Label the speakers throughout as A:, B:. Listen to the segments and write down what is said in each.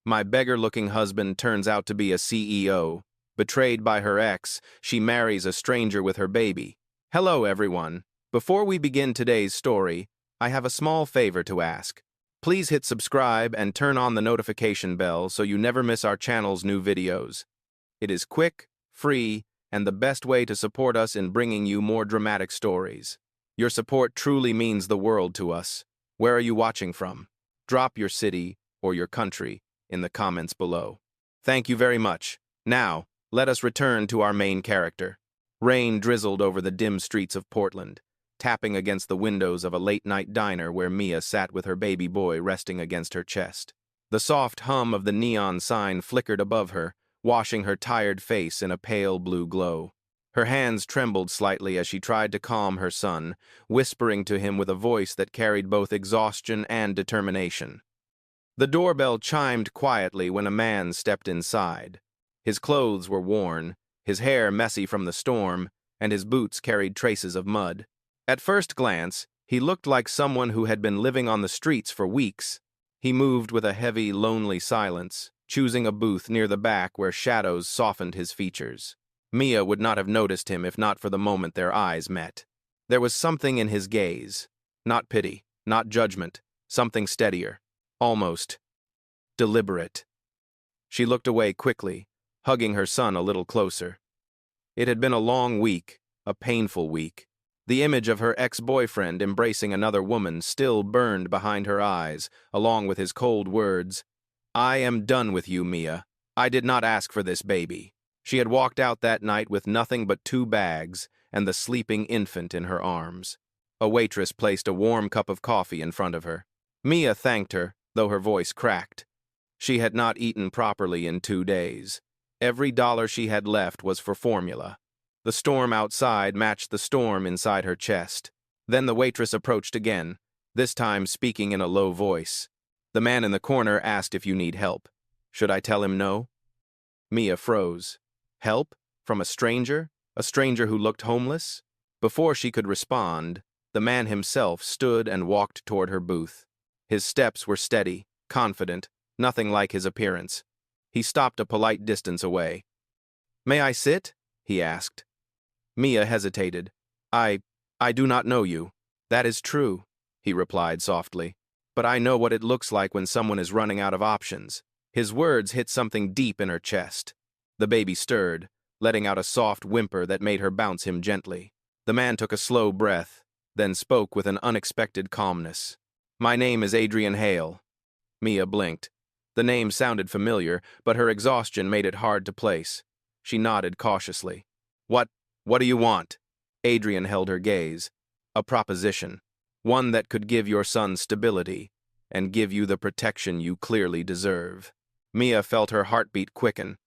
A: My beggar-looking husband turns out to be a CEO. Betrayed by her ex, she marries a stranger with her baby. Hello, everyone. Before we begin today's story, I have a small favor to ask. Please hit subscribe and turn on the notification bell so you never miss our channel's new videos. It is quick, free, and the best way to support us in bringing you more dramatic stories. Your support truly means the world to us. Where are you watching from? Drop your city or your country in the comments below. Thank you very much. Now, let us return to our main character. Rain drizzled over the dim streets of Portland, tapping against the windows of a late-night diner where Mia sat with her baby boy resting against her chest. The soft hum of the neon sign flickered above her, washing her tired face in a pale blue glow. Her hands trembled slightly as she tried to calm her son, whispering to him with a voice that carried both exhaustion and determination. The doorbell chimed quietly when a man stepped inside. His clothes were worn, his hair messy from the storm, and his boots carried traces of mud. At first glance, he looked like someone who had been living on the streets for weeks. He moved with a heavy, lonely silence, choosing a booth near the back where shadows softened his features. Mia would not have noticed him if not for the moment their eyes met. There was something in his gaze. Not pity, not judgment, something steadier, almost deliberate. She looked away quickly, hugging her son a little closer. It had been a long week, a painful week. The image of her ex-boyfriend embracing another woman still burned behind her eyes, along with his cold words, "I am done with you, Mia. I did not ask for this baby." She had walked out that night with nothing but 2 bags and the sleeping infant in her arms. A waitress placed a warm cup of coffee in front of her. Mia thanked her, though her voice cracked. She had not eaten properly in 2 days. Every dollar she had left was for formula. The storm outside matched the storm inside her chest. Then the waitress approached again, this time speaking in a low voice. The man in the corner asked if you need help. Should I tell him no? Mia froze. Help? From a stranger? A stranger who looked homeless? Before she could respond, the man himself stood and walked toward her booth. His steps were steady, confident, nothing like his appearance. He stopped a polite distance away. "May I sit?" he asked. Mia hesitated. I do not know you." "That is true," he replied softly. "But I know what it looks like when someone is running out of options." His words hit something deep in her chest. The baby stirred, letting out a soft whimper that made her bounce him gently. The man took a slow breath, then spoke with an unexpected calmness. "My name is Adrian Hale." Mia blinked. The name sounded familiar, but her exhaustion made it hard to place. She nodded cautiously. What do you want?" Adrian held her gaze. "A proposition. One that could give your son stability, and give you the protection you clearly deserve." Mia felt her heartbeat quicken.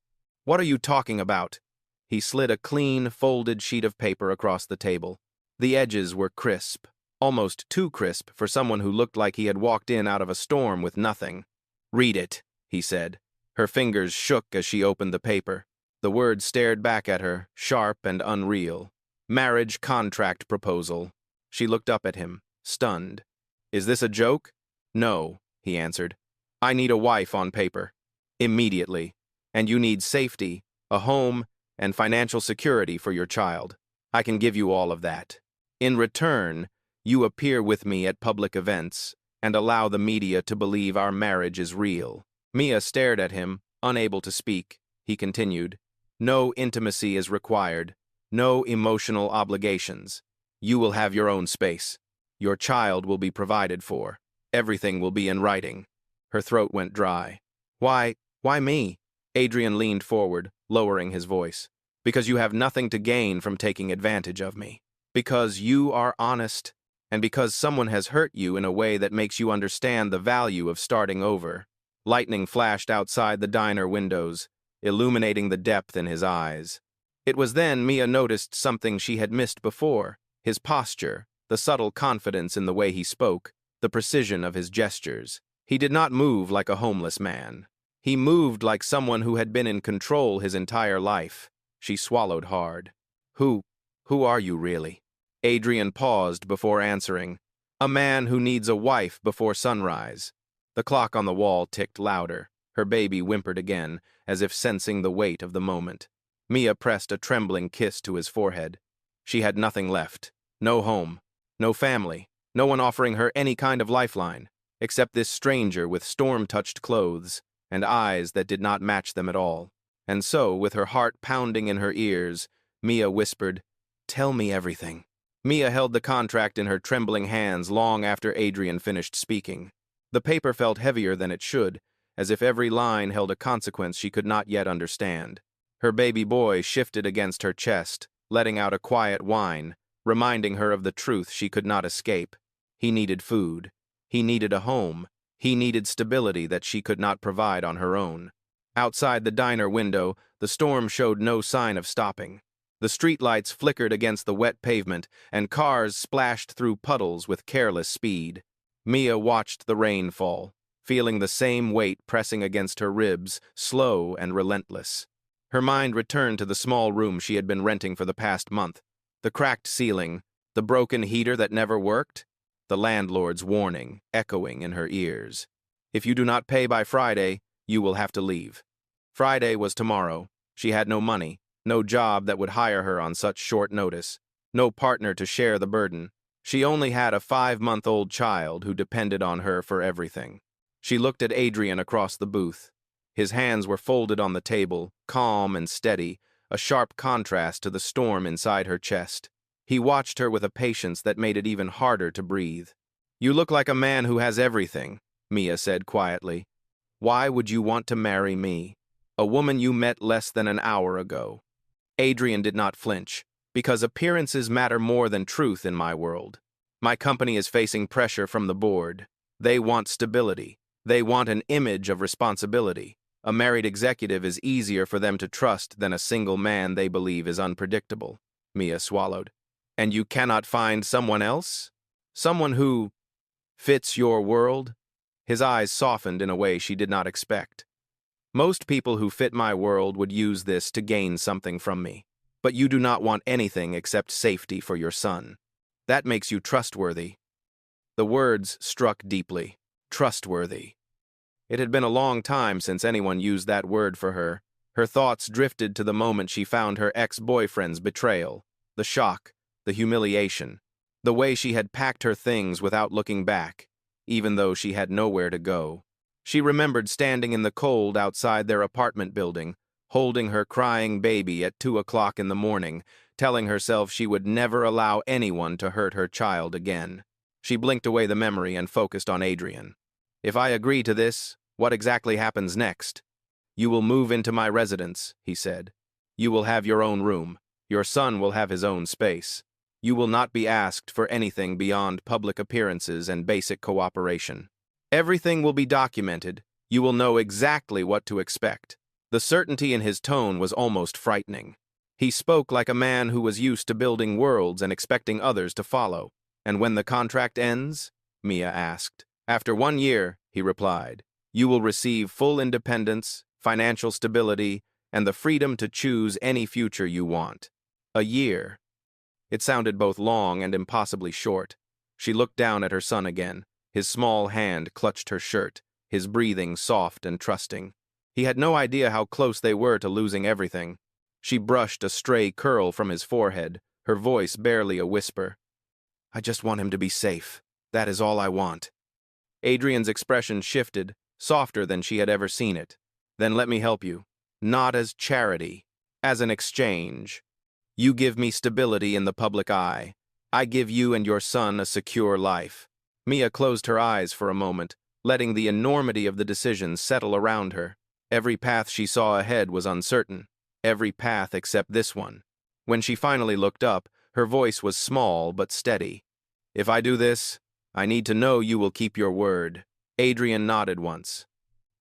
A: "What are you talking about?" He slid a clean, folded sheet of paper across the table. The edges were crisp, almost too crisp for someone who looked like he had walked in out of a storm with nothing. "Read it," he said. Her fingers shook as she opened the paper. The words stared back at her, sharp and unreal. "Marriage contract proposal." She looked up at him, stunned. "Is this a joke?" "No," he answered. "I need a wife on paper. Immediately. And you need safety, a home, and financial security for your child. I can give you all of that. In return, you appear with me at public events and allow the media to believe our marriage is real." Mia stared at him, unable to speak. He continued, "No intimacy is required, no emotional obligations. You will have your own space. Your child will be provided for. Everything will be in writing." Her throat went dry. Why me?" Adrian leaned forward, lowering his voice. "Because you have nothing to gain from taking advantage of me. Because you are honest, and because someone has hurt you in a way that makes you understand the value of starting over." Lightning flashed outside the diner windows, illuminating the depth in his eyes. It was then Mia noticed something she had missed before: his posture, the subtle confidence in the way he spoke, the precision of his gestures. He did not move like a homeless man. He moved like someone who had been in control his entire life. She swallowed hard. Who are you really?" Adrian paused before answering. "A man who needs a wife before sunrise." The clock on the wall ticked louder. Her baby whimpered again, as if sensing the weight of the moment. Mia pressed a trembling kiss to his forehead. She had nothing left. No home. No family. No one offering her any kind of lifeline, except this stranger with storm-touched clothes and eyes that did not match them at all. And so, with her heart pounding in her ears, Mia whispered, "Tell me everything." Mia held the contract in her trembling hands long after Adrian finished speaking. The paper felt heavier than it should, as if every line held a consequence she could not yet understand. Her baby boy shifted against her chest, letting out a quiet whine, reminding her of the truth she could not escape. He needed food. He needed a home. He needed stability that she could not provide on her own. Outside the diner window, the storm showed no sign of stopping. The streetlights flickered against the wet pavement, and cars splashed through puddles with careless speed. Mia watched the rain fall, feeling the same weight pressing against her ribs, slow and relentless. Her mind returned to the small room she had been renting for the past month. The cracked ceiling, the broken heater that never worked, the landlord's warning echoing in her ears. If you do not pay by Friday, you will have to leave. Friday was tomorrow. She had no money, no job that would hire her on such short notice, no partner to share the burden. She only had a 5-month-old child who depended on her for everything. She looked at Adrian across the booth. His hands were folded on the table, calm and steady, a sharp contrast to the storm inside her chest. He watched her with a patience that made it even harder to breathe. "You look like a man who has everything," Mia said quietly. "Why would you want to marry me, a woman you met less than an hour ago?" Adrian did not flinch, "Because appearances matter more than truth in my world. My company is facing pressure from the board. They want stability. They want an image of responsibility. A married executive is easier for them to trust than a single man they believe is unpredictable." Mia swallowed. "And you cannot find someone else? Someone who fits your world?" His eyes softened in a way she did not expect. "Most people who fit my world would use this to gain something from me. But you do not want anything except safety for your son. That makes you trustworthy." The words struck deeply. Trustworthy. It had been a long time since anyone used that word for her. Her thoughts drifted to the moment she found her ex-boyfriend's betrayal, the shock, the humiliation, the way she had packed her things without looking back, even though she had nowhere to go. She remembered standing in the cold outside their apartment building, holding her crying baby at 2 o'clock in the morning, telling herself she would never allow anyone to hurt her child again. She blinked away the memory and focused on Adrian. "If I agree to this, what exactly happens next?" "You will move into my residence," he said. "You will have your own room. Your son will have his own space. You will not be asked for anything beyond public appearances and basic cooperation. Everything will be documented. You will know exactly what to expect." The certainty in his tone was almost frightening. He spoke like a man who was used to building worlds and expecting others to follow. "And when the contract ends?" Mia asked. "After 1 year," he replied, "you will receive full independence, financial stability, and the freedom to choose any future you want." A year. It sounded both long and impossibly short. She looked down at her son again. His small hand clutched her shirt, his breathing soft and trusting. He had no idea how close they were to losing everything. She brushed a stray curl from his forehead, her voice barely a whisper. "I just want him to be safe. That is all I want." Adrian's expression shifted, softer than she had ever seen it. "Then let me help you. Not as charity, as an exchange. You give me stability in the public eye. I give you and your son a secure life." Mia closed her eyes for a moment, letting the enormity of the decision settle around her. Every path she saw ahead was uncertain, every path except this one. When she finally looked up, her voice was small but steady. "If I do this, I need to know you will keep your word." Adrian nodded once.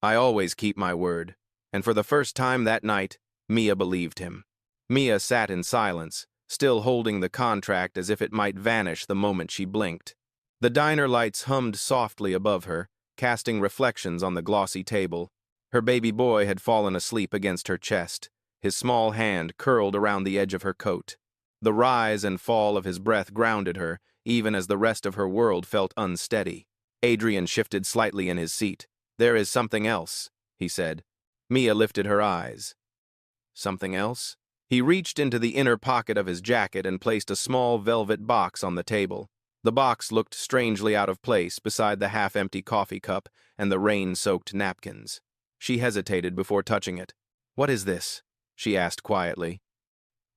A: "I always keep my word." And for the first time that night, Mia believed him. Mia sat in silence, still holding the contract as if it might vanish the moment she blinked. The diner lights hummed softly above her, casting reflections on the glossy table. Her baby boy had fallen asleep against her chest, his small hand curled around the edge of her coat. The rise and fall of his breath grounded her, even as the rest of her world felt unsteady. Adrian shifted slightly in his seat. "There is something else." he said. Mia lifted her eyes. Something else? He reached into the inner pocket of his jacket and placed a small velvet box on the table. The box looked strangely out of place beside the half-empty coffee cup and the rain-soaked napkins. She hesitated before touching it. "What is this?" she asked quietly.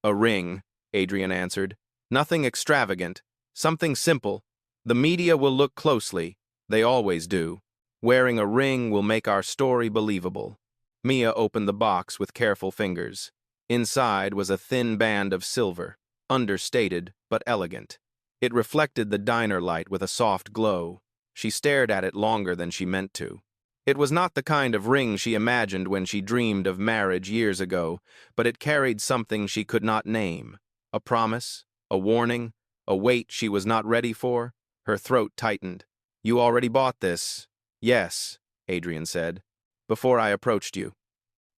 A: "A ring," Adrian answered. "Nothing extravagant. Something simple. The media will look closely. They always do. Wearing a ring will make our story believable." Mia opened the box with careful fingers. Inside was a thin band of silver, understated but elegant. It reflected the diner light with a soft glow. She stared at it longer than she meant to. It was not the kind of ring she imagined when she dreamed of marriage years ago, but it carried something she could not name. A promise, a warning, a weight she was not ready for. Her throat tightened. "You already bought this?" "Yes," Adrian said, "before I approached you."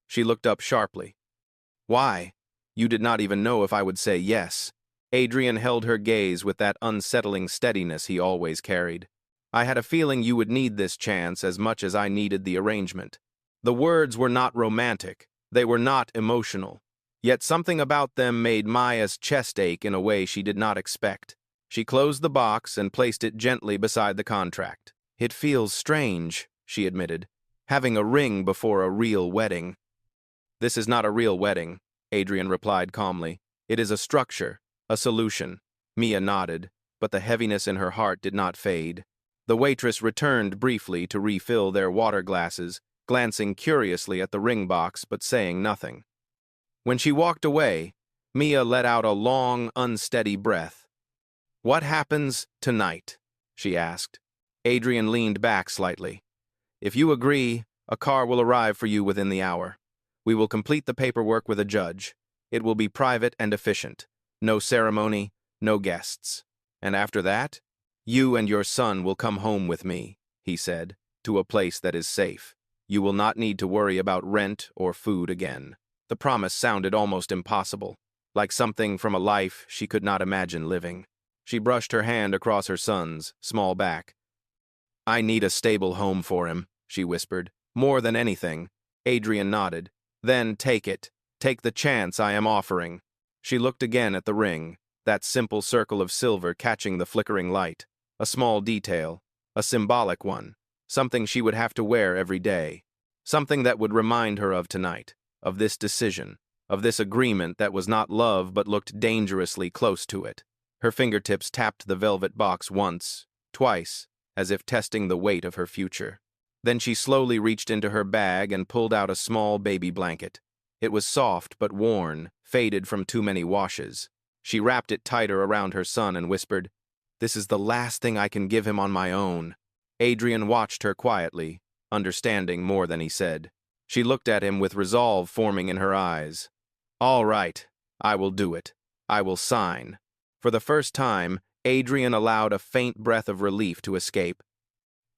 A: She looked up sharply. "Why? You did not even know if I would say yes." Adrian held her gaze with that unsettling steadiness he always carried. "I had a feeling you would need this chance as much as I needed the arrangement." The words were not romantic. They were not emotional. Yet something about them made Maya's chest ache in a way she did not expect. She closed the box and placed it gently beside the contract. "It feels strange," she admitted, "having a ring before a real wedding." "This is not a real wedding," Adrian replied calmly. "It is a structure, a solution." Mia nodded, but the heaviness in her heart did not fade. The waitress returned briefly to refill their water glasses, glancing curiously at the ring box but saying nothing. When she walked away, Mia let out a long, unsteady breath. "What happens tonight?" she asked. Adrian leaned back slightly. "If you agree, a car will arrive for you within the hour. We will complete the paperwork with a judge. It will be private and efficient. No ceremony, no guests. And after that, you and your son will come home with me," he said, "to a place that is safe. You will not need to worry about rent or food again." The promise sounded almost impossible, like something from a life she could not imagine living. She brushed her hand across her son's small back. "I need a stable home for him," she whispered. "More than anything." Adrian nodded. "Then take it. Take the chance I am offering." She looked again at the ring, that simple circle of silver catching the flickering light. A small detail, a symbolic one, something she would have to wear every day. Something that would remind her of tonight, of this decision, of this agreement that was not love but looked dangerously close to it. Her fingertips tapped the velvet box once, twice, as if testing the weight of her future. Then she slowly reached into her bag and pulled out a small baby blanket. It was soft but worn, faded from too many washes. She wrapped it tighter around her son and whispered, "This is the last thing I can give him on my own." Adrian watched her quietly, understanding more than he said. She looked at him with resolve forming in her eyes. "All right, I will do it. I will sign." For the first time, Adrian allowed a faint breath of relief to escape.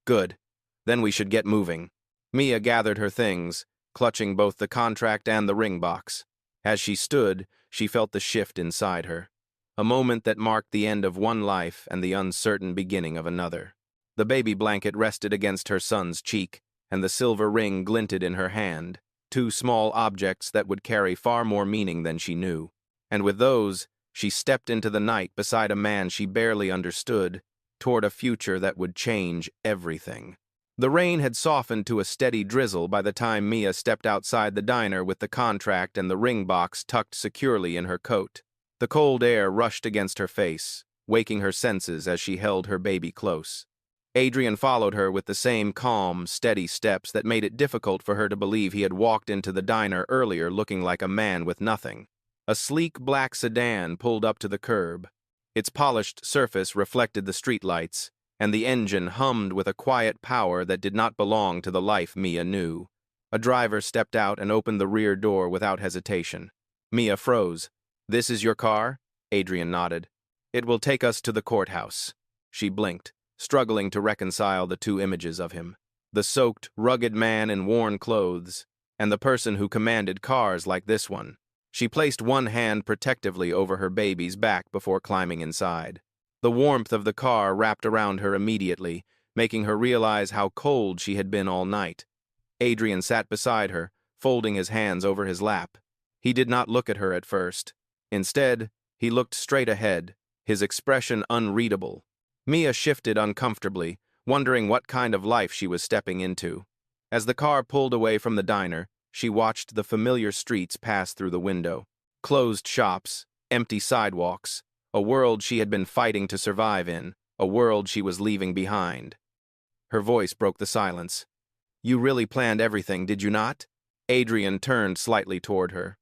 A: "Good. Then we should get moving." Mia gathered her things, clutching both the contract and the ring box. As she stood, she felt the shift inside her. A moment that marked the end of one life and the uncertain beginning of another. The baby blanket rested against her son's cheek, and the silver ring glinted in her hand, two small objects that would carry far more meaning than she knew. And with those, she stepped into the night beside a man she barely understood, toward a future that would change everything. The rain had softened to a steady drizzle by the time Mia stepped outside the diner with the contract and the ring box tucked securely in her coat. The cold air rushed against her face, waking her senses as she held her baby close. Adrian followed her with the same calm, steady steps that made it difficult for her to believe he had walked into the diner earlier looking like a man with nothing. A sleek black sedan pulled up to the curb. Its polished surface reflected the streetlights, and the engine hummed with a quiet power that did not belong to the life Mia knew. A driver stepped out and opened the rear door without hesitation. Mia froze. "This is your car?" Adrian nodded. "It will take us to the courthouse." She blinked, struggling to reconcile the two images of him. The soaked, rugged man in worn clothes, and the person who commanded cars like this one. She placed one hand protectively over her baby's back before climbing inside. The warmth of the car wrapped around her immediately, making her realize how cold she had been all night. Adrian sat beside her, folding his hands over his lap. He did not look at her at first. Instead, he looked straight ahead, his expression unreadable. Mia shifted uncomfortably, wondering what kind of life she was stepping into. As the car pulled away from the diner, she watched the familiar streets pass through the window. Closed shops, empty sidewalks, a world she had been fighting to survive in, a world she was leaving behind. Her voice broke the silence. "You really planned everything, did you not?" Adrian turned slightly toward her.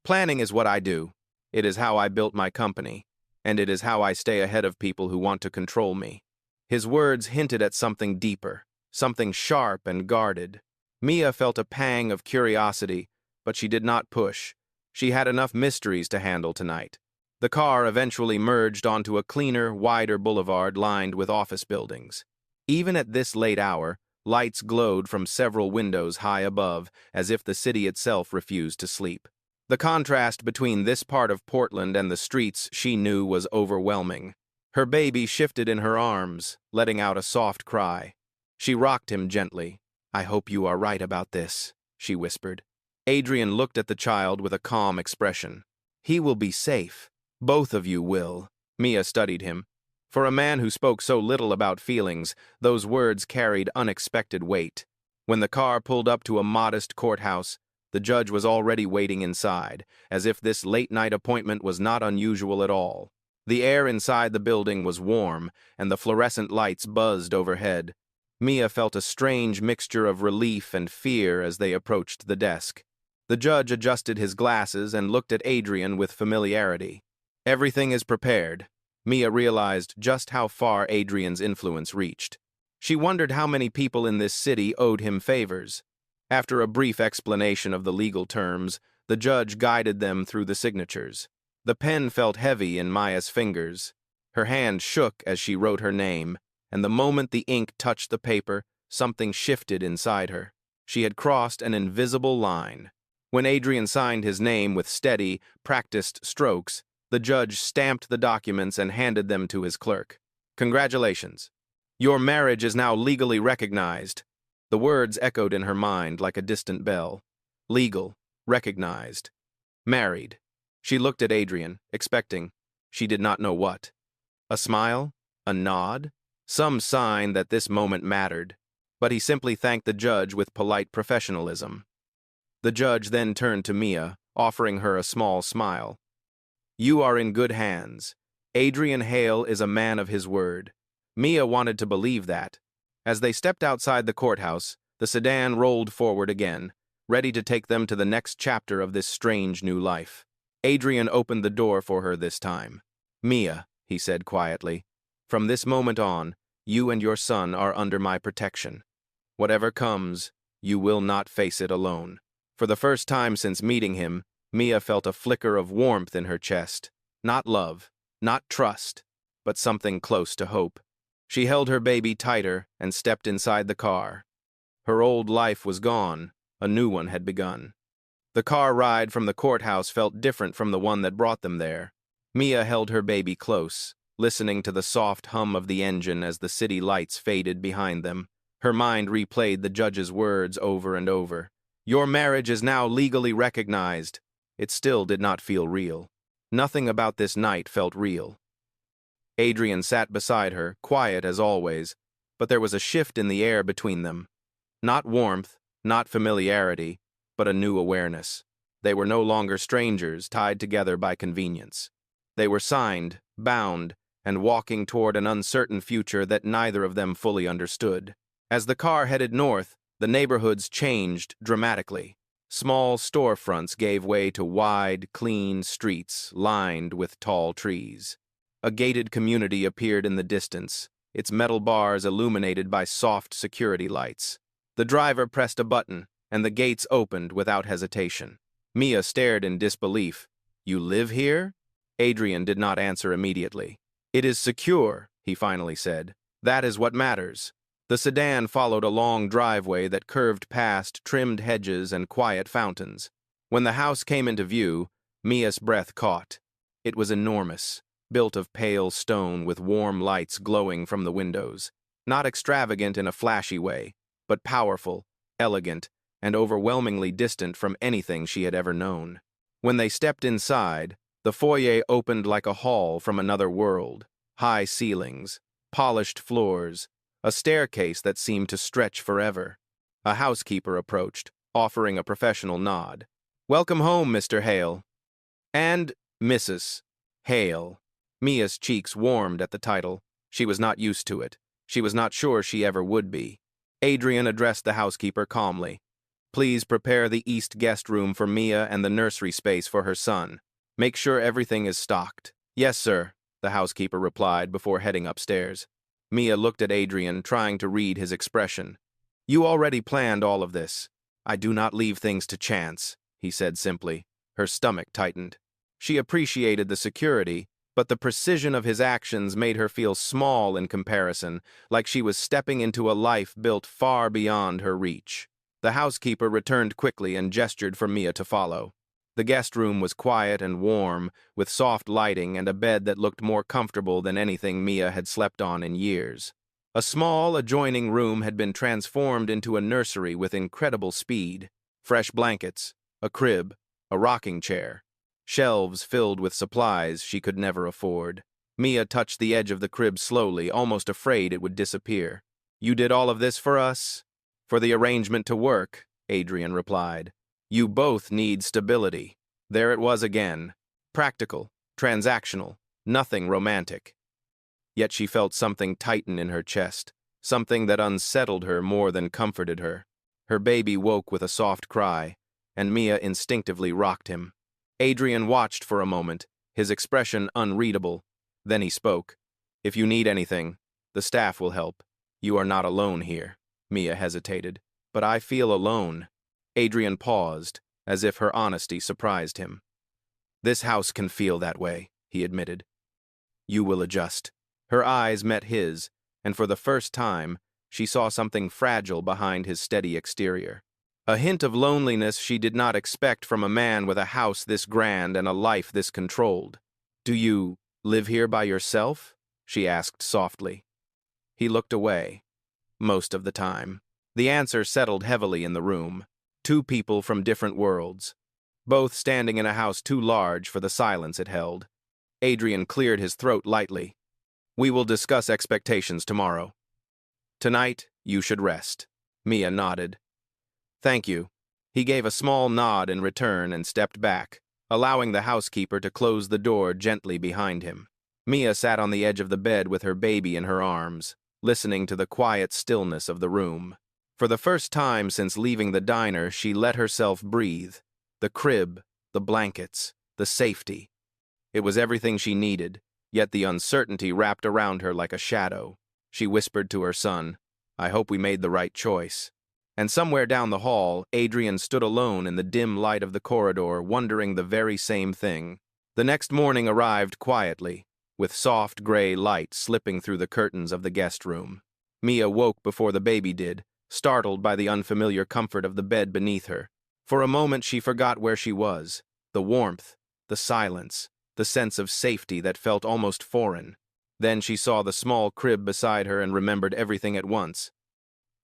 A: "Planning is what I do. It is how I built my company, and it is how I stay ahead of people who want to control me." His words hinted at something deeper, something sharp and guarded. Mia felt a pang of curiosity, but she did not push. She had enough mysteries to handle tonight. The car eventually merged onto a cleaner, wider boulevard lined with office buildings. Even at this late hour, lights glowed from several windows high above, as if the city itself refused to sleep. The contrast between this part of Portland and the streets she knew was overwhelming. Her baby shifted in her arms, letting out a soft cry. She rocked him gently. "I hope you are right about this," she whispered. Adrian looked at the child with a calm expression. "He will be safe. Both of you will." Mia studied him. For a man who spoke so little about feelings, those words carried unexpected weight. When the car pulled up to a modest courthouse, the judge was already waiting inside, as if this late-night appointment was not unusual at all. The air inside the building was warm, and the fluorescent lights buzzed overhead. Mia felt a strange mixture of relief and fear as they approached the desk. The judge adjusted his glasses and looked at Adrian with familiarity. "Everything is prepared." Mia realized just how far Adrian's influence reached. She wondered how many people in this city owed him favors. After a brief explanation of the legal terms, the judge guided them through the signatures. The pen felt heavy in Maya's fingers. Her hand shook as she wrote her name, and the moment the ink touched the paper, something shifted inside her. She had crossed an invisible line. When Adrian signed his name with steady, practiced strokes, the judge stamped the documents and handed them to his clerk. "Congratulations. Your marriage is now legally recognized." The words echoed in her mind like a distant bell. Legal, recognized, married. She looked at Adrian, expecting, she did not know what. A smile? A nod? Some sign that this moment mattered. But he simply thanked the judge with polite professionalism. The judge then turned to Mia, offering her a small smile. "You are in good hands. Adrian Hale is a man of his word." Mia wanted to believe that. As they stepped outside the courthouse, the sedan rolled forward again, ready to take them to the next chapter of this strange new life. Adrian opened the door for her this time. "Mia," he said quietly, "from this moment on, you and your son are under my protection. Whatever comes, you will not face it alone." For the first time since meeting him, Mia felt a flicker of warmth in her chest. Not love, not trust, but something close to hope. She held her baby tighter and stepped inside the car. Her old life was gone, a new one had begun. The car ride from the courthouse felt different from the one that brought them there. Mia held her baby close, listening to the soft hum of the engine as the city lights faded behind them. Her mind replayed the judge's words over and over. "Your marriage is now legally recognized." It still did not feel real. Nothing about this night felt real. Adrian sat beside her, quiet as always, but there was a shift in the air between them. Not warmth, not familiarity, but a new awareness. They were no longer strangers, tied together by convenience. They were signed, bound, and walking toward an uncertain future that neither of them fully understood. As the car headed north, the neighborhoods changed dramatically. Small storefronts gave way to wide, clean streets lined with tall trees. A gated community appeared in the distance, its metal bars illuminated by soft security lights. The driver pressed a button, and the gates opened without hesitation. Mia stared in disbelief. "You live here?" Adrian did not answer immediately. "It is secure," he finally said. "That is what matters." The sedan followed a long driveway that curved past trimmed hedges and quiet fountains. When the house came into view, Mia's breath caught. It was enormous, built of pale stone with warm lights glowing from the windows. Not extravagant in a flashy way, but powerful, elegant, and overwhelmingly distant from anything she had ever known. When they stepped inside, the foyer opened like a hall from another world. High ceilings, polished floors, a staircase that seemed to stretch forever. A housekeeper approached, offering a professional nod. "Welcome home, Mr. Hale." And Mrs. Hale. Mia's cheeks warmed at the title. She was not used to it. She was not sure she ever would be. Adrian addressed the housekeeper calmly. "Please prepare the east guest room for Mia and the nursery space for her son. Make sure everything is stocked." "Yes, sir," the housekeeper replied before heading upstairs. Mia looked at Adrian, trying to read his expression. "You already planned all of this." "I do not leave things to chance," he said simply. Her stomach tightened. She appreciated the security, but the precision of his actions made her feel small in comparison, like she was stepping into a life built far beyond her reach. The housekeeper returned quickly and gestured for Mia to follow. The guest room was quiet and warm, with soft lighting and a bed that looked more comfortable than anything Mia had slept on in years. A small, adjoining room had been transformed into a nursery with incredible speed. Fresh blankets, a crib, a rocking chair, shelves filled with supplies she could never afford. Mia touched the edge of the crib slowly, almost afraid it would disappear. "You did all of this for us?" "For the arrangement to work," Adrian replied. "You both need stability." There it was again. Practical, transactional, nothing romantic. Yet she felt something tighten in her chest, something that unsettled her more than comforted her. Her baby woke with a soft cry, and Mia instinctively rocked him. Adrian watched for a moment, his expression unreadable. Then he spoke. "If you need anything, the staff will help. You are not alone here." Mia hesitated. "But I feel alone." Adrian paused, as if her honesty surprised him. "This house can feel that way," he admitted. "You will adjust." Her eyes met his, and for the first time, she saw something fragile behind his steady exterior. A hint of loneliness she did not expect from a man with a house this grand and a life this controlled. "Do you live here by yourself?" she asked softly. He looked away. "Most of the time." The answer settled heavily in the room. Two people from different worlds, both standing in a house too large for the silence it held. Adrian cleared his throat lightly. "We will discuss expectations tomorrow. Tonight, you should rest." Mia nodded. "Thank you." He gave a small nod in return and stepped back, allowing the housekeeper to close the door gently behind him. Mia sat on the edge of the bed with her baby in her arms, listening to the quiet stillness of the room. For the first time since leaving the diner, she let herself breathe. The crib, the blankets, the safety. It was everything she needed, yet the uncertainty wrapped around her like a shadow. She whispered to her son, "I hope we made the right choice." And somewhere down the hall, Adrian stood alone in the dim light of the corridor, wondering the very same thing. The next morning arrived quietly, with soft gray light slipping through the curtains of the guest room. Mia woke before the baby did, startled by the unfamiliar comfort of the bed beneath her. For a moment she forgot where she was, the warmth, the silence, the sense of safety that felt almost foreign. Then she saw the small crib beside her and remembered everything at once.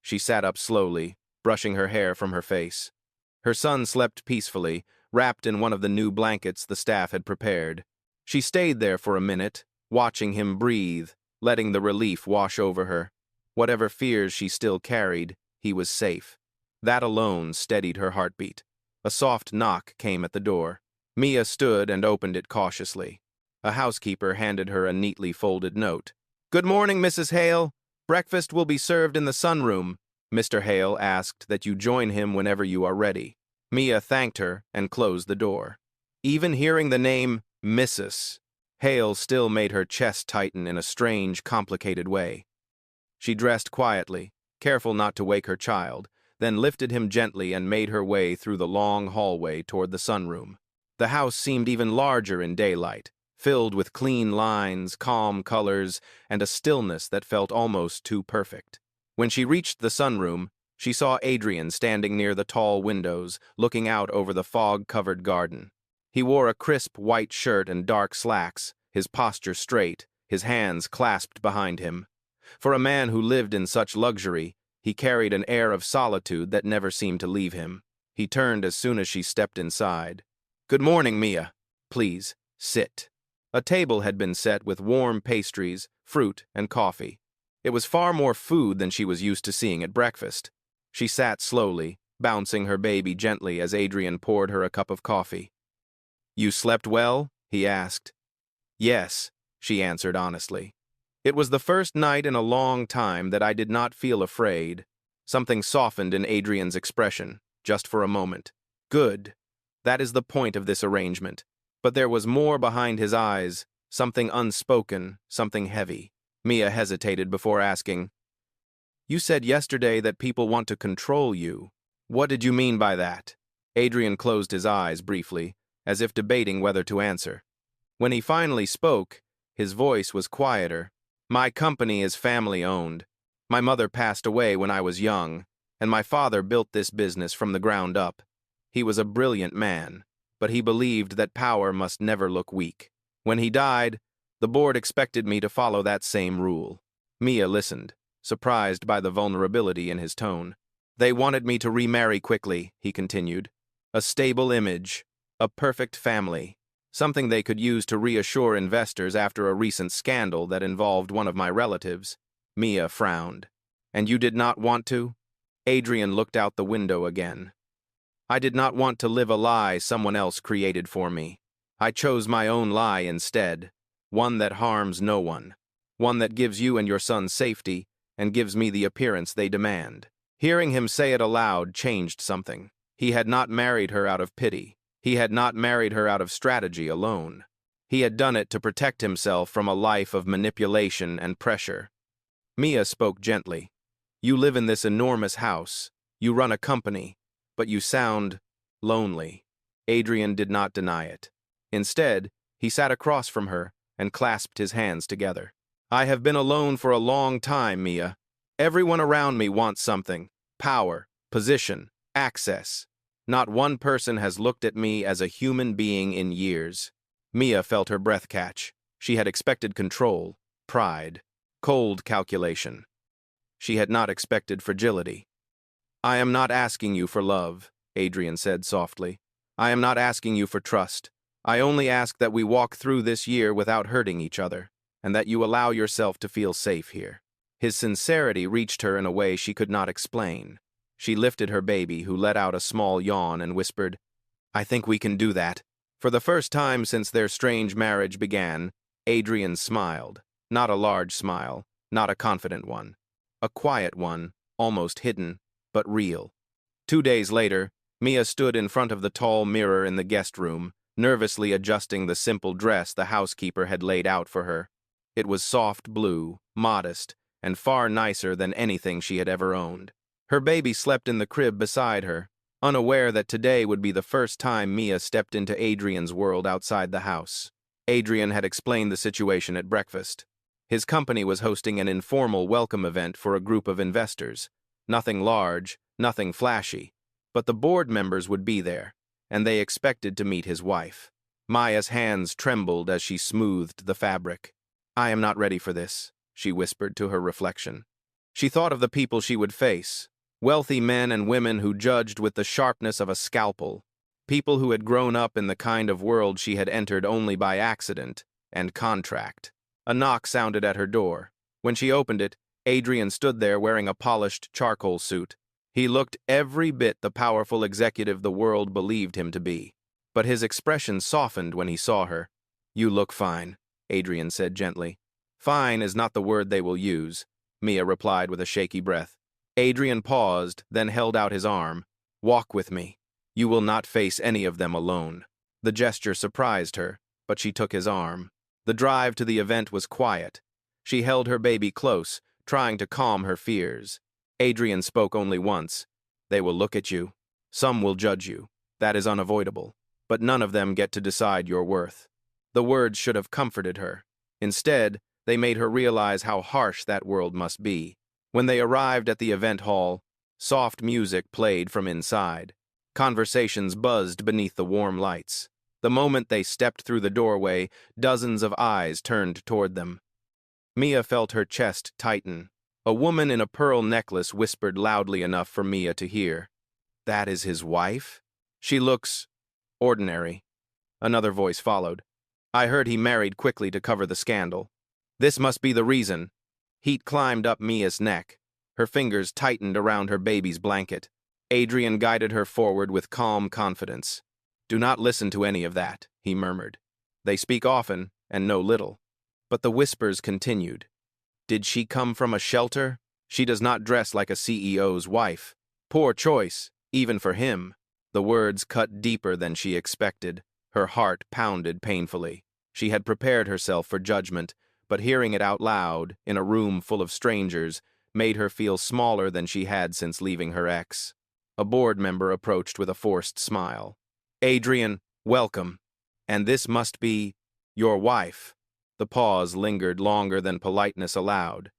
A: She sat up slowly, brushing her hair from her face. Her son slept peacefully, wrapped in one of the new blankets the staff had prepared. She stayed there for a minute, watching him breathe, letting the relief wash over her. Whatever fears she still carried, he was safe. That alone steadied her heartbeat. A soft knock came at the door. Mia stood and opened it cautiously. A housekeeper handed her a neatly folded note. "Good morning, Mrs. Hale. Breakfast will be served in the sunroom. Mr. Hale asked that you join him whenever you are ready." Mia thanked her and closed the door. Even hearing the name Mrs. Hale still made her chest tighten in a strange, complicated way. She dressed quietly, careful not to wake her child, then lifted him gently and made her way through the long hallway toward the sunroom. The house seemed even larger in daylight, filled with clean lines, calm colors, and a stillness that felt almost too perfect. When she reached the sunroom, she saw Adrian standing near the tall windows, looking out over the fog-covered garden. He wore a crisp white shirt and dark slacks, his posture straight, his hands clasped behind him. For a man who lived in such luxury, He carried an air of solitude that never seemed to leave him. He turned as soon as she stepped inside. "Good morning, Mia. Please, sit." A table had been set with warm pastries, fruit, and coffee. It was far more food than she was used to seeing at breakfast. She sat slowly, bouncing her baby gently as Adrian poured her a cup of coffee. "You slept well?" he asked. "Yes," she answered honestly. "It was the first night in a long time that I did not feel afraid." Something softened in Adrian's expression, just for a moment. "Good. That is the point of this arrangement." But there was more behind his eyes, something unspoken, something heavy. Mia hesitated before asking, "You said yesterday that people want to control you. What did you mean by that?" Adrian closed his eyes briefly, as if debating whether to answer. When he finally spoke, his voice was quieter. "My company is family-owned. My mother passed away when I was young, and my father built this business from the ground up. He was a brilliant man, but he believed that power must never look weak. When he died, the board expected me to follow that same rule." Mia listened, surprised by the vulnerability in his tone. "They wanted me to remarry quickly," he continued. "A stable image, a perfect family, something they could use to reassure investors after a recent scandal that involved one of my relatives." Mia frowned. "And you did not want to?" Adrian looked out the window again. "I did not want to live a lie someone else created for me. I chose my own lie instead, one that harms no one, one that gives you and your son safety and gives me the appearance they demand." Hearing him say it aloud changed something. He had not married her out of pity. He had not married her out of strategy alone. He had done it to protect himself from a life of manipulation and pressure. Mia spoke gently. "You live in this enormous house. You run a company. But you sound lonely." Adrian did not deny it. Instead, he sat across from her and clasped his hands together. "I have been alone for a long time, Mia. Everyone around me wants something: power, position, access. Not one person has looked at me as a human being in years." Mia felt her breath catch. She had expected control, pride, cold calculation. She had not expected fragility. "I am not asking you for love," Adrian said softly. "I am not asking you for trust. I only ask that we walk through this year without hurting each other, and that you allow yourself to feel safe here." His sincerity reached her in a way she could not explain. She lifted her baby, who let out a small yawn, and whispered, "I think we can do that." For the first time since their strange marriage began, Adrian smiled. Not a large smile, not a confident one. A quiet one, almost hidden, but real. 2 days later, Mia stood in front of the tall mirror in the guest room, nervously adjusting the simple dress the housekeeper had laid out for her. It was soft blue, modest, and far nicer than anything she had ever owned. Her baby slept in the crib beside her, unaware that today would be the first time Mia stepped into Adrian's world outside the house. Adrian had explained the situation at breakfast. His company was hosting an informal welcome event for a group of investors. Nothing large, nothing flashy, but the board members would be there, and they expected to meet his wife. Maya's hands trembled as she smoothed the fabric. "I am not ready for this," she whispered to her reflection. She thought of the people she would face, wealthy men and women who judged with the sharpness of a scalpel, people who had grown up in the kind of world she had entered only by accident and contract. A knock sounded at her door. When she opened it, Adrian stood there wearing a polished charcoal suit. He looked every bit the powerful executive the world believed him to be. But his expression softened when he saw her. "You look fine," Adrian said gently. "Fine is not the word they will use," Mia replied with a shaky breath. Adrian paused, then held out his arm. "Walk with me. You will not face any of them alone." The gesture surprised her, but she took his arm. The drive to the event was quiet. She held her baby close, trying to calm her fears. Adrian spoke only once. "They will look at you. Some will judge you. That is unavoidable. But none of them get to decide your worth." The words should have comforted her. Instead, they made her realize how harsh that world must be. When they arrived at the event hall, soft music played from inside. Conversations buzzed beneath the warm lights. The moment they stepped through the doorway, dozens of eyes turned toward them. Mia felt her chest tighten. A woman in a pearl necklace whispered loudly enough for Mia to hear. That is his wife? She looks ordinary. Another voice followed. I heard he married quickly to cover the scandal. This must be the reason. Heat climbed up Mia's neck. Her fingers tightened around her baby's blanket. Adrian guided her forward with calm confidence. Do not listen to any of that, he murmured. They speak often and know little. But the whispers continued. Did she come from a shelter? She does not dress like a CEO's wife. Poor choice, even for him. The words cut deeper than she expected. Her heart pounded painfully. She had prepared herself for judgment, but hearing it out loud, in a room full of strangers, made her feel smaller than she had since leaving her ex. A board member approached with a forced smile. Adrian, welcome. And this must be your wife. The pause lingered longer than politeness allowed.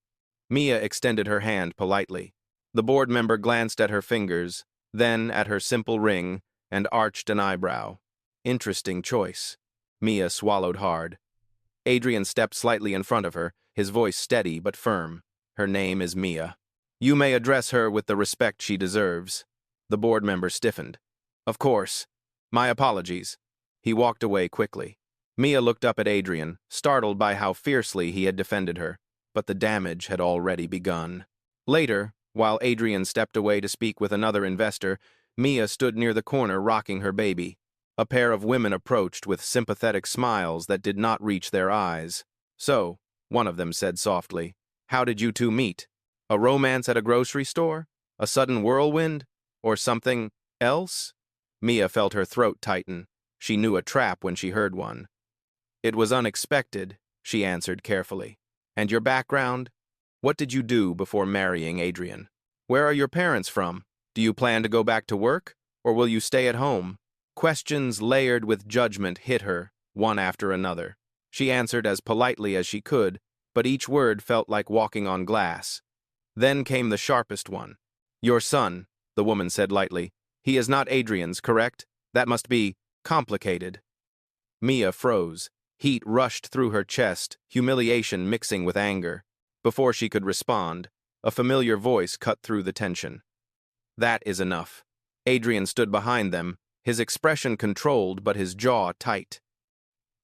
A: Mia extended her hand politely. The board member glanced at her fingers, then at her simple ring, and arched an eyebrow. Interesting choice. Mia swallowed hard. Adrian stepped slightly in front of her, his voice steady but firm. Her name is Mia. You may address her with the respect she deserves. The board member stiffened. Of course. My apologies. He walked away quickly. Mia looked up at Adrian, startled by how fiercely he had defended her, but the damage had already begun. Later, while Adrian stepped away to speak with another investor, Mia stood near the corner rocking her baby. A pair of women approached with sympathetic smiles that did not reach their eyes. So, one of them said softly, how did you two meet? A romance at a grocery store? A sudden whirlwind? Or something else? Mia felt her throat tighten. She knew a trap when she heard one. It was unexpected, she answered carefully. And your background? What did you do before marrying Adrian? Where are your parents from? Do you plan to go back to work? Or will you stay at home? Questions layered with judgment hit her, one after another. She answered as politely as she could, but each word felt like walking on glass. Then came the sharpest one. Your son, the woman said lightly. He is not Adrian's, correct? That must be complicated. Mia froze. Heat rushed through her chest, humiliation mixing with anger. Before she could respond, a familiar voice cut through the tension. That is enough. Adrian stood behind them, his expression controlled but his jaw tight.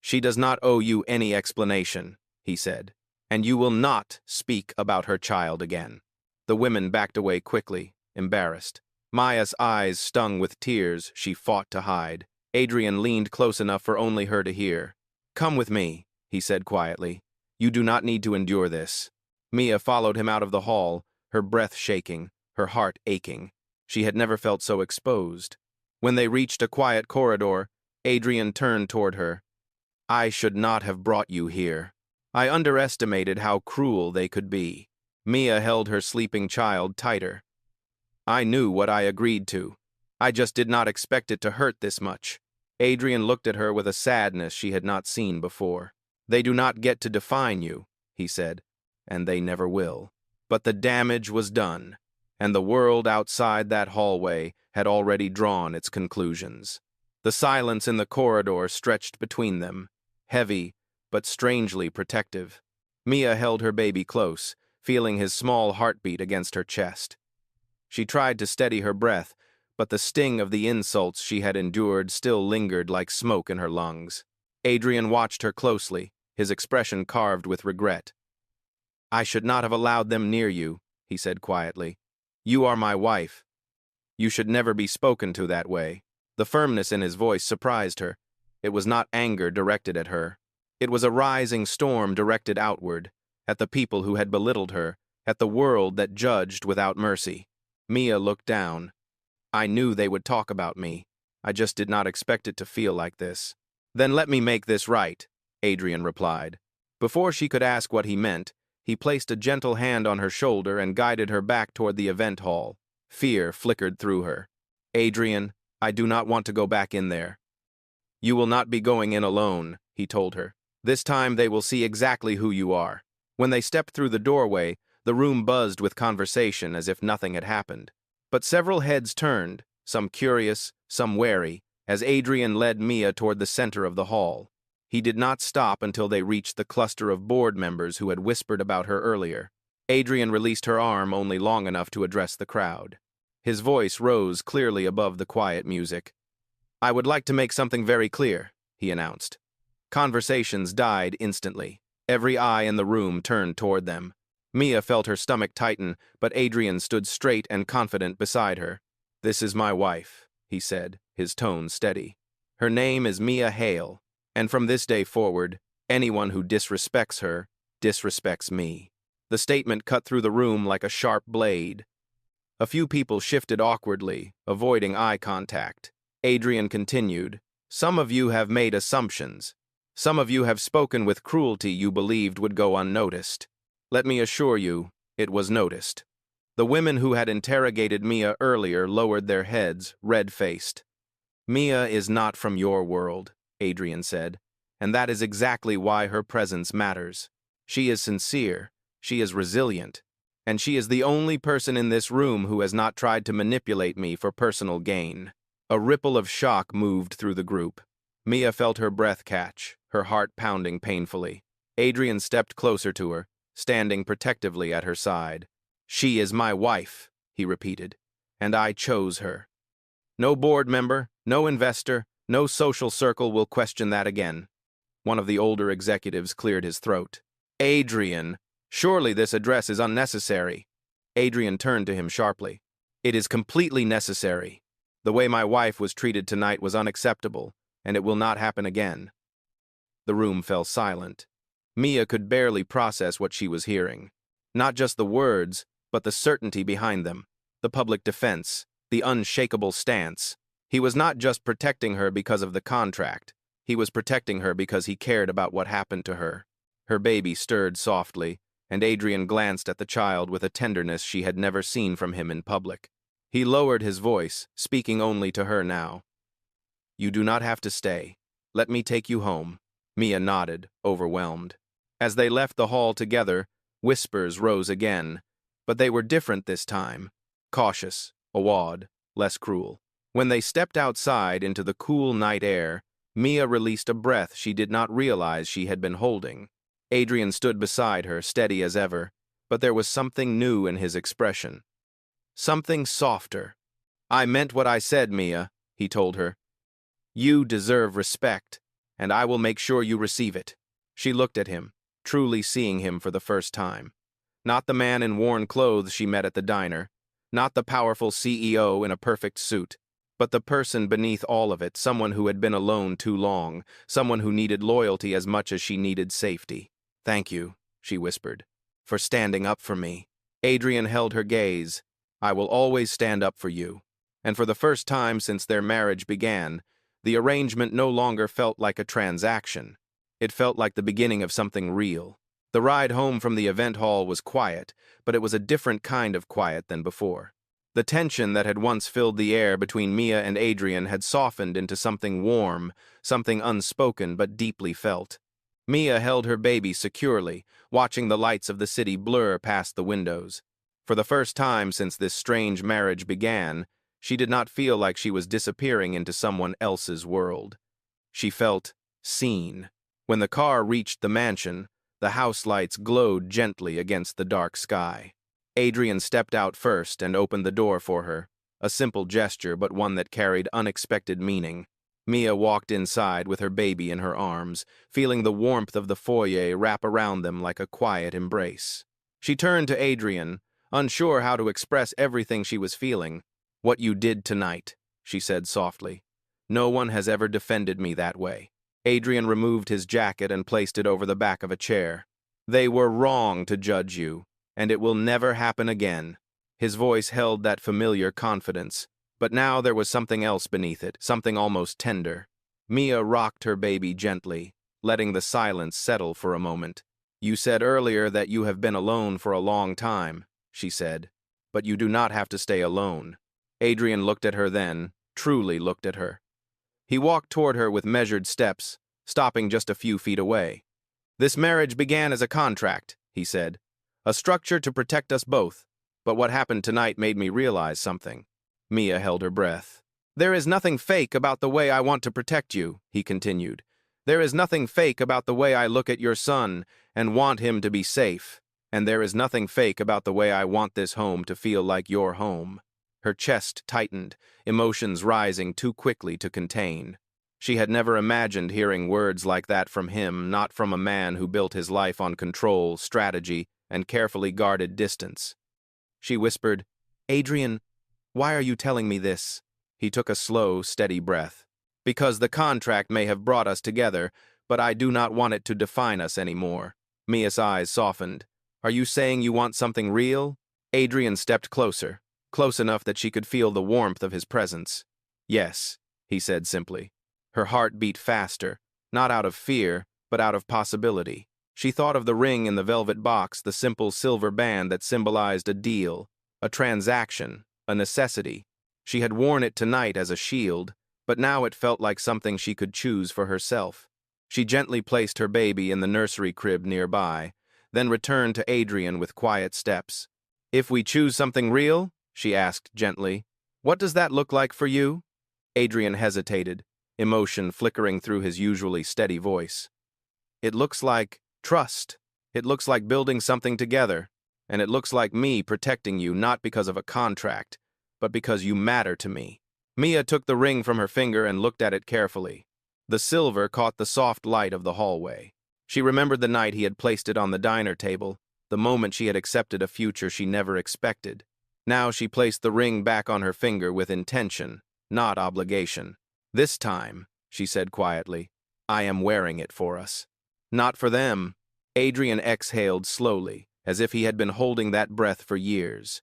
A: She does not owe you any explanation, he said, and you will not speak about her child again. The women backed away quickly, embarrassed. Mia's eyes stung with tears she fought to hide. Adrian leaned close enough for only her to hear. Come with me, he said quietly. You do not need to endure this. Mia followed him out of the hall, her breath shaking, her heart aching. She had never felt so exposed. When they reached a quiet corridor, Adrian turned toward her. I should not have brought you here. I underestimated how cruel they could be. Mia held her sleeping child tighter. I knew what I agreed to. I just did not expect it to hurt this much. Adrian looked at her with a sadness she had not seen before. They do not get to define you, he said, and they never will. But the damage was done, and the world outside that hallway had already drawn its conclusions. The silence in the corridor stretched between them, heavy but strangely protective. Mia held her baby close, feeling his small heartbeat against her chest. She tried to steady her breath, but the sting of the insults she had endured still lingered like smoke in her lungs. Adrian watched her closely, his expression carved with regret. I should not have allowed them near you, he said quietly. You are my wife. You should never be spoken to that way. The firmness in his voice surprised her. It was not anger directed at her. It was a rising storm directed outward, at the people who had belittled her, at the world that judged without mercy. Mia looked down. I knew they would talk about me. I just did not expect it to feel like this. Then let me make this right, Adrian replied. Before she could ask what he meant, he placed a gentle hand on her shoulder and guided her back toward the event hall. Fear flickered through her. Adrian, I do not want to go back in there. You will not be going in alone, he told her. This time they will see exactly who you are. When they stepped through the doorway, the room buzzed with conversation as if nothing had happened. But several heads turned, some curious, some wary, as Adrian led Mia toward the center of the hall. He did not stop until they reached the cluster of board members who had whispered about her earlier. Adrian released her arm only long enough to address the crowd. His voice rose clearly above the quiet music. "I would like to make something very clear," he announced. Conversations died instantly. Every eye in the room turned toward them. Mia felt her stomach tighten, but Adrian stood straight and confident beside her. "This is my wife," he said, his tone steady. "Her name is Mia Hale, and from this day forward, anyone who disrespects her disrespects me." The statement cut through the room like a sharp blade. A few people shifted awkwardly, avoiding eye contact. Adrian continued, "Some of you have made assumptions. Some of you have spoken with cruelty you believed would go unnoticed. Let me assure you, it was noticed." The women who had interrogated Mia earlier lowered their heads, red-faced. "Mia is not from your world," Adrian said, "and that is exactly why her presence matters. She is sincere, she is resilient, and she is the only person in this room who has not tried to manipulate me for personal gain." A ripple of shock moved through the group. Mia felt her breath catch, her heart pounding painfully. Adrian stepped closer to her, standing protectively at her side. "She is my wife," he repeated, "and I chose her. No board member, no investor, no social circle will question that again." One of the older executives cleared his throat. "Adrian, surely this address is unnecessary." Adrian turned to him sharply. "It is completely necessary. The way my wife was treated tonight was unacceptable, and it will not happen again." The room fell silent. Mia could barely process what she was hearing. Not just the words, but the certainty behind them, the public defense, the unshakable stance. He was not just protecting her because of the contract. He was protecting her because he cared about what happened to her. Her baby stirred softly, and Adrian glanced at the child with a tenderness she had never seen from him in public. He lowered his voice, speaking only to her now. "You do not have to stay. Let me take you home." Mia nodded, overwhelmed. As they left the hall together, whispers rose again, but they were different this time. Cautious, awed, less cruel. When they stepped outside into the cool night air, Mia released a breath she did not realize she had been holding. Adrian stood beside her, steady as ever, but there was something new in his expression. Something softer. "I meant what I said, Mia," he told her. "You deserve respect, and I will make sure you receive it." She looked at him, truly seeing him for the first time. Not the man in worn clothes she met at the diner, not the powerful CEO in a perfect suit, but the person beneath all of it, someone who had been alone too long, someone who needed loyalty as much as she needed safety. "Thank you," she whispered, "for standing up for me." Adrian held her gaze. "I will always stand up for you." And for the first time since their marriage began, the arrangement no longer felt like a transaction. It felt like the beginning of something real. The ride home from the event hall was quiet, but it was a different kind of quiet than before. The tension that had once filled the air between Mia and Adrian had softened into something warm, something unspoken but deeply felt. Mia held her baby securely, watching the lights of the city blur past the windows. For the first time since this strange marriage began, she did not feel like she was disappearing into someone else's world. She felt seen. When the car reached the mansion, the house lights glowed gently against the dark sky. Adrian stepped out first and opened the door for her, a simple gesture but one that carried unexpected meaning. Mia walked inside with her baby in her arms, feeling the warmth of the foyer wrap around them like a quiet embrace. She turned to Adrian, unsure how to express everything she was feeling. "What you did tonight," she said softly. "No one has ever defended me that way." Adrian removed his jacket and placed it over the back of a chair. "They were wrong to judge you, and it will never happen again." His voice held that familiar confidence, but now there was something else beneath it, something almost tender. Mia rocked her baby gently, letting the silence settle for a moment. "You said earlier that you have been alone for a long time," she said, "but you do not have to stay alone." Adrian looked at her then, truly looked at her. He walked toward her with measured steps, stopping just a few feet away. "This marriage began as a contract," he said, "a structure to protect us both, but what happened tonight made me realize something." Mia held her breath. "There is nothing fake about the way I want to protect you," he continued. "There is nothing fake about the way I look at your son and want him to be safe. And there is nothing fake about the way I want this home to feel like your home. Her chest tightened, emotions rising too quickly to contain. She had never imagined hearing words like that from him, not from a man who built his life on control, strategy, and carefully guarded distance. She whispered, "Adrian, why are you telling me this?" He took a slow, steady breath. "Because the contract may have brought us together, but I do not want it to define us anymore." Mia's eyes softened. "Are you saying you want something real?" Adrian stepped closer, close enough that she could feel the warmth of his presence. "Yes," he said simply. Her heart beat faster, not out of fear, but out of possibility. She thought of the ring in the velvet box, the simple silver band that symbolized a deal, a transaction, a necessity. She had worn it tonight as a shield, but now it felt like something she could choose for herself. She gently placed her baby in the nursery crib nearby, then returned to Adrian with quiet steps. "If we choose something real," she asked gently, "what does that look like for you?" Adrian hesitated, emotion flickering through his usually steady voice. "It looks like trust. It looks like building something together. And it looks like me protecting you not because of a contract, but because you matter to me." Mia took the ring from her finger and looked at it carefully. The silver caught the soft light of the hallway. She remembered the night he had placed it on the diner table, the moment she had accepted a future she never expected. Now she placed the ring back on her finger with intention, not obligation. "This time," she said quietly, "I am wearing it for us." "Not for them." Adrian exhaled slowly, as if he had been holding that breath for years.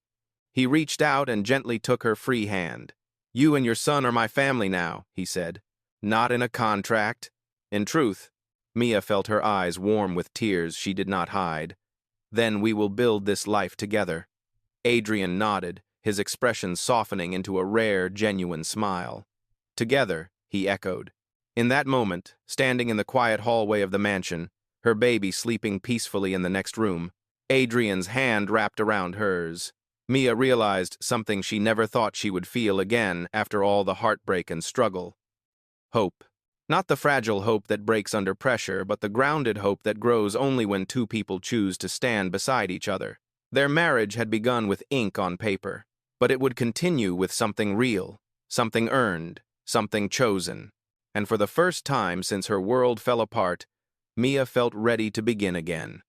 A: He reached out and gently took her free hand. "You and your son are my family now," he said. "Not in a contract." In truth, Mia felt her eyes warm with tears she did not hide. "Then we will build this life together." Adrian nodded, his expression softening into a rare, genuine smile. "Together," he echoed. In that moment, standing in the quiet hallway of the mansion, her baby sleeping peacefully in the next room, Adrian's hand wrapped around hers, Mia realized something she never thought she would feel again after all the heartbreak and struggle. Hope. Not the fragile hope that breaks under pressure, but the grounded hope that grows only when two people choose to stand beside each other. Their marriage had begun with ink on paper, but it would continue with something real, something earned, something chosen. And for the first time since her world fell apart, Mia felt ready to begin again.